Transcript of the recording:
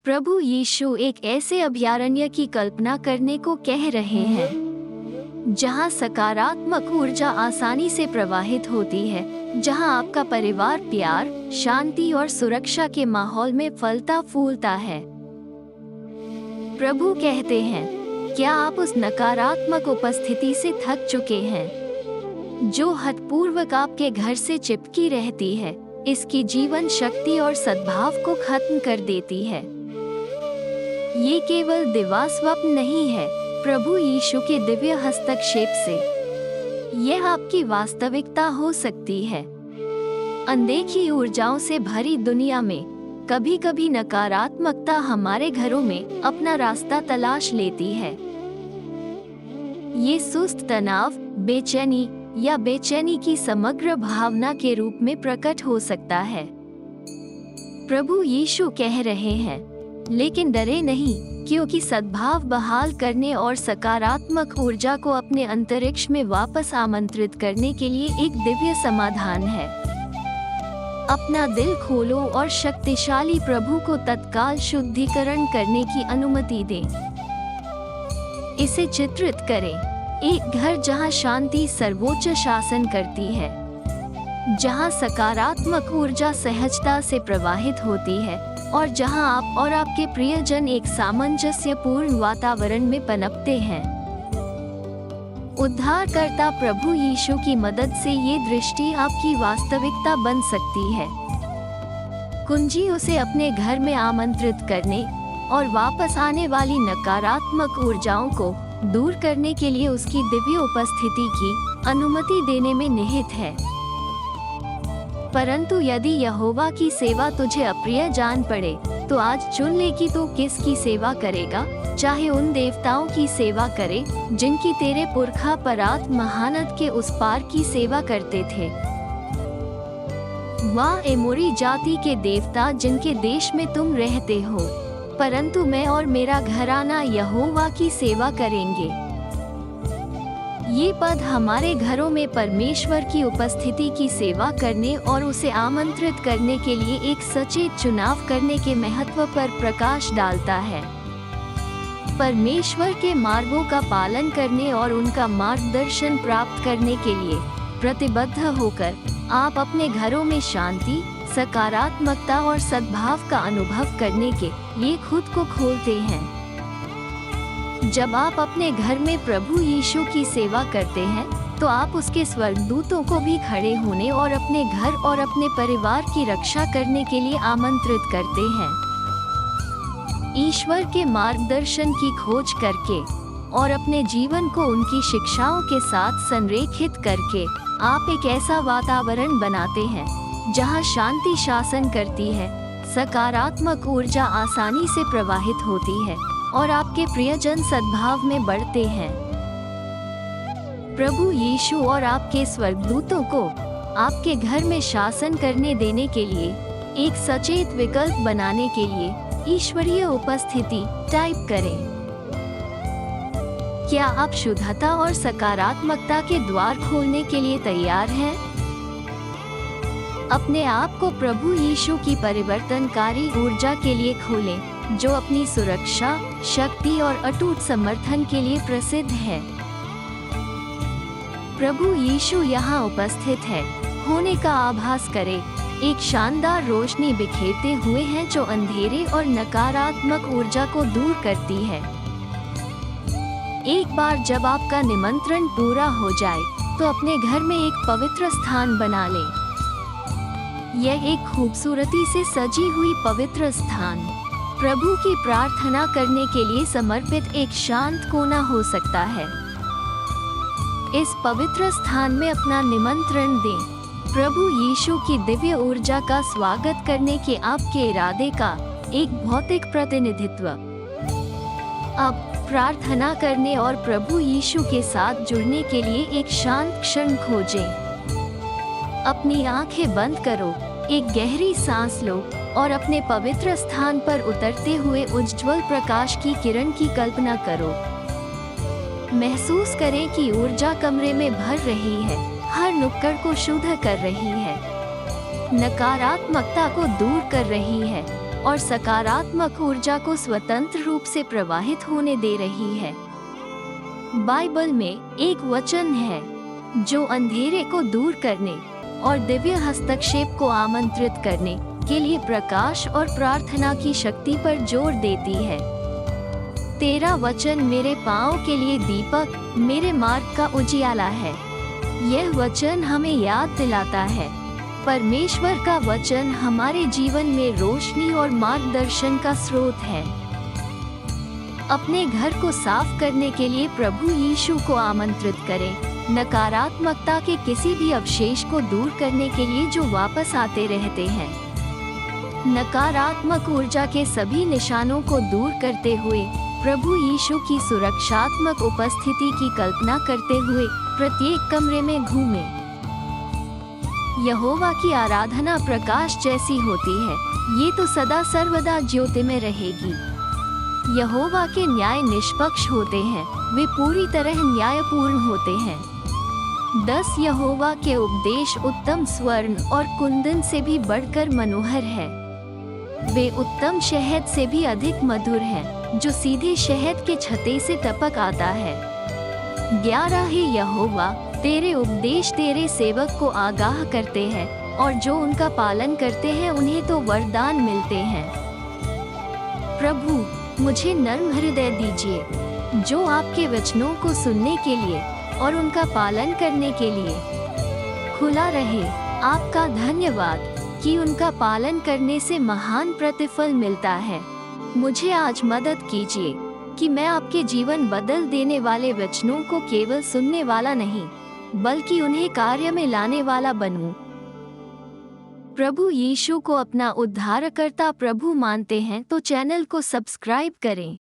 प्रभु यीशु एक ऐसे अभयारण्य की कल्पना करने को कह रहे हैं जहां सकारात्मक ऊर्जा आसानी से प्रवाहित होती है, जहां आपका परिवार प्यार, शांति और सुरक्षा के माहौल में फलता फूलता है। प्रभु कहते हैं, क्या आप उस नकारात्मक उपस्थिति से थक चुके हैं जो हठपूर्वक आपके घर से चिपकी रहती है, इसकी जीवन शक्ति और सद्भाव को खत्म कर देती है। ये केवल दिवा स्वप्न नहीं है, प्रभु यीशु के दिव्य हस्तक्षेप से यह आपकी वास्तविकता हो सकती है। अनदेखी ऊर्जाओं से भरी दुनिया में कभी कभी नकारात्मकता हमारे घरों में अपना रास्ता तलाश लेती है। ये सुस्त तनाव, बेचैनी या बेचैनी की समग्र भावना के रूप में प्रकट हो सकता है। प्रभु यीशु कह रहे हैं, लेकिन डरे नहीं, क्योंकि सद्भाव बहाल करने और सकारात्मक ऊर्जा को अपने अंतरिक्ष में वापस आमंत्रित करने के लिए एक दिव्य समाधान है। अपना दिल खोलो और शक्तिशाली प्रभु को तत्काल शुद्धिकरण करने की अनुमति दें। इसे चित्रित करें, एक घर जहां शांति सर्वोच्च शासन करती है, जहां सकारात्मक ऊर्जा सहजता से प्रवाहित होती है और जहां आप और आपके प्रियजन एक सामंजस्यपूर्ण वातावरण में पनपते हैं। उद्धारकर्ता प्रभु यीशु की मदद से ये दृष्टि आपकी वास्तविकता बन सकती है। कुंजी उसे अपने घर में आमंत्रित करने और वापस आने वाली नकारात्मक ऊर्जाओं को दूर करने के लिए उसकी दिव्य उपस्थिति की अनुमति देने में निहित है। परंतु यदि यहोवा की सेवा तुझे अप्रिय जान पड़े, तो आज चुन ले कि तू किसकी सेवा करेगा। चाहे उन देवताओं की सेवा करे जिनकी तेरे पुरखा परात महानद के उस पार की सेवा करते थे, वह एमोरी जाति के देवता जिनके देश में तुम रहते हो, परंतु मैं और मेरा घराना यहोवा की सेवा करेंगे। ये पद हमारे घरों में परमेश्वर की उपस्थिति की सेवा करने और उसे आमंत्रित करने के लिए एक सचेत चुनाव करने के महत्व पर प्रकाश डालता है। परमेश्वर के मार्गों का पालन करने और उनका मार्गदर्शन प्राप्त करने के लिए प्रतिबद्ध होकर आप अपने घरों में शांति, सकारात्मकता और सद्भाव का अनुभव करने के लिए खुद को खोलते हैं। जब आप अपने घर में प्रभु यीशु की सेवा करते हैं, तो आप उसके स्वर्गदूतों को भी खड़े होने और अपने घर और अपने परिवार की रक्षा करने के लिए आमंत्रित करते हैं। ईश्वर के मार्गदर्शन की खोज करके और अपने जीवन को उनकी शिक्षाओं के साथ संरेखित करके आप एक ऐसा वातावरण बनाते हैं जहां शांति शासन करती है, सकारात्मक ऊर्जा आसानी से प्रवाहित होती है और आपके प्रियजन सद्भाव में बढ़ते हैं। प्रभु यीशु और आपके स्वर्गदूतों को आपके घर में शासन करने देने के लिए एक सचेत विकल्प बनाने के लिए ईश्वरीय उपस्थिति टाइप करें। क्या आप शुद्धता और सकारात्मकता के द्वार खोलने के लिए तैयार हैं? अपने आप को प्रभु यीशु की परिवर्तनकारी ऊर्जा के लिए खोलें, जो अपनी सुरक्षा, शक्ति और अटूट समर्थन के लिए प्रसिद्ध है। प्रभु यीशु यहाँ उपस्थित है होने का आभास करें, एक शानदार रोशनी बिखेरते हुए हैं जो अंधेरे और नकारात्मक ऊर्जा को दूर करती है। एक बार जब आपका निमंत्रण पूरा हो जाए, तो अपने घर में एक पवित्र स्थान बना लें। यह एक खूबसूरती से सजी हुई पवित्र स्थान प्रभु की प्रार्थना करने के लिए समर्पित एक शांत कोना हो सकता है। इस पवित्र स्थान में अपना निमंत्रण दें, प्रभु यीशु की दिव्य ऊर्जा का स्वागत करने के आपके इरादे का एक भौतिक प्रतिनिधित्व। अब प्रार्थना करने और प्रभु यीशु के साथ जुड़ने के लिए एक शांत क्षण खोजें। अपनी आंखें बंद करो, एक गहरी सांस लो और अपने पवित्र स्थान पर उतरते हुए उज्ज्वल प्रकाश की किरण की कल्पना करो। महसूस करें कि ऊर्जा कमरे में भर रही है, हर नुक्कड़ को शुद्ध कर रही है, नकारात्मकता को दूर कर रही है और सकारात्मक ऊर्जा को स्वतंत्र रूप से प्रवाहित होने दे रही है। बाइबल में एक वचन है जो अंधेरे को दूर करने और दिव्य हस्तक्षेप को आमंत्रित करने के लिए प्रकाश और प्रार्थना की शक्ति पर जोर देती है। तेरा वचन मेरे पाँव के लिए दीपक, मेरे मार्ग का उजियाला है। यह वचन हमें याद दिलाता है परमेश्वर का वचन हमारे जीवन में रोशनी और मार्गदर्शन का स्रोत है। अपने घर को साफ करने के लिए प्रभु यीशु को आमंत्रित करें। नकारात्मकता के किसी भी अवशेष को दूर करने के लिए जो वापस आते रहते हैं। नकारात्मक ऊर्जा के सभी निशानों को दूर करते हुए प्रभु यीशु की सुरक्षात्मक उपस्थिति की कल्पना करते हुए प्रत्येक कमरे में घूमें। यहोवा की आराधना प्रकाश जैसी होती है, ये तो सदा सर्वदा ज्योति में रहेगी। यहोवा के न्याय निष्पक्ष होते हैं, वे पूरी तरह न्यायपूर्ण होते हैं। 10 यहोवा के उपदेश उत्तम स्वर्ण और कुंदन से भी बढ़कर मनोहर है। वे उत्तम शहद से भी अधिक मधुर हैं, जो सीधे शहद के छत्ते से टपक आता है। 11 हे यहोवा, तेरे उपदेश तेरे सेवक को आगाह करते हैं, और जो उनका पालन करते हैं उन्हें तो वरदान मिलते हैं। प्रभु, मुझे नर्म हृदय दीजिए, जो आपके वचनों को सुनने के लिए और उनका पालन करने के लिए खुला रहे। आपका धन्यवाद कि उनका पालन करने से महान प्रतिफल मिलता है। मुझे आज मदद कीजिए कि मैं आपके जीवन बदल देने वाले वचनों को केवल सुनने वाला नहीं, बल्कि उन्हें कार्य में लाने वाला बनूं। प्रभु यीशु को अपना उद्धारकर्ता प्रभु मानते हैं तो चैनल को सब्सक्राइब करें।